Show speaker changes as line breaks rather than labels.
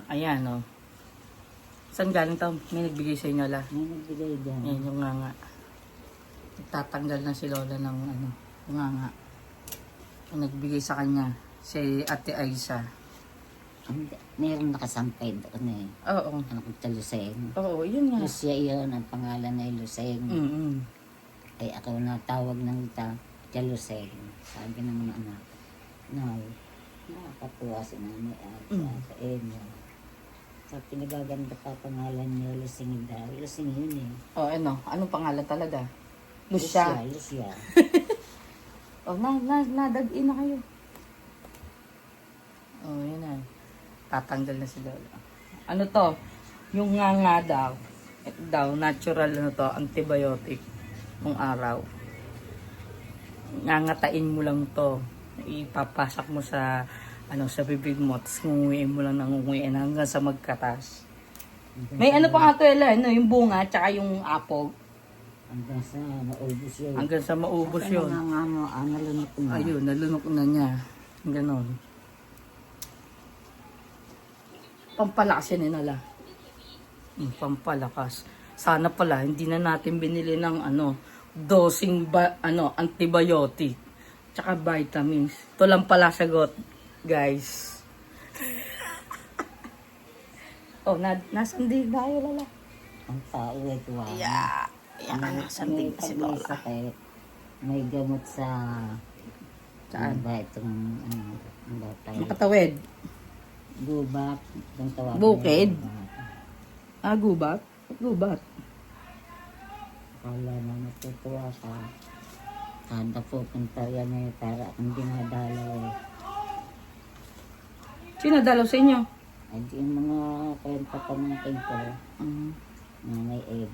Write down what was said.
Ayan, oh. Saan galing to? May nagbigay sa inyo, la?
May nagbigay dyan.
Ayan, yung nga. Tatanggal na si Lola ng ano, yung nga. Yung nagbigay sa kanya, si Ate Aiza.
Meron nakasampay doon eh.
Oo.
Ano kong Taluseng.
Oo, yun nga.
Lucia yun, ang pangalan ay Luseng. Ay ako natawag ng Taluseng. Sabi ng mga anak, Nay, nakakatuwa si Nanay at sa inyo. Sa pinagaganda pa pangalan niya, Lusing daw. Lusing yun eh.
Oh, ano? Anong pangalan talaga? Lucia.
Lucia.
Oh, nadag-in na kayo. Oh, yun na. Tatanggal na si Lola. Ano to? Yung nga daw. Ito daw, natural ano to, antibiotic. Nung araw. Ngangatain mo lang to. Ipapasak mo sa ano sa bibig mo, tapos ngunguin mo lang nangunguin hanggang sa magkatas. May ano pa nga to, Ella, ano, yung bunga, tsaka yung apog.
Hanggang sa maubos yun.
Hanggang sa maubos yun.
Nalunok na.
Ayun, nalunok na niya. Ganon. Pampalakas yan, Inala. Pampalakas. Sana pala, hindi na natin binili ng ano, dosing antibiotic. Tsaka vitamins. Ito lang pala sagot, guys. Oh, nasan din tayo, Lola?
Ang tao ay tuwa.
Yeah. Nasan din si
May
Lola?
sakit, may gamot sa...
Saan?
Ano ba itong... Ano ba tayo?
Makatawid.
Gubat. Itong tawag.
Bukid? Gubat? Gubat.
Kala na natutuwa ka. Kada pupunta yan eh, para akong dinadalaw eh.
Sino dalaw sa inyo?
Ay, yung mga kwenta pa ng ko, na may eh.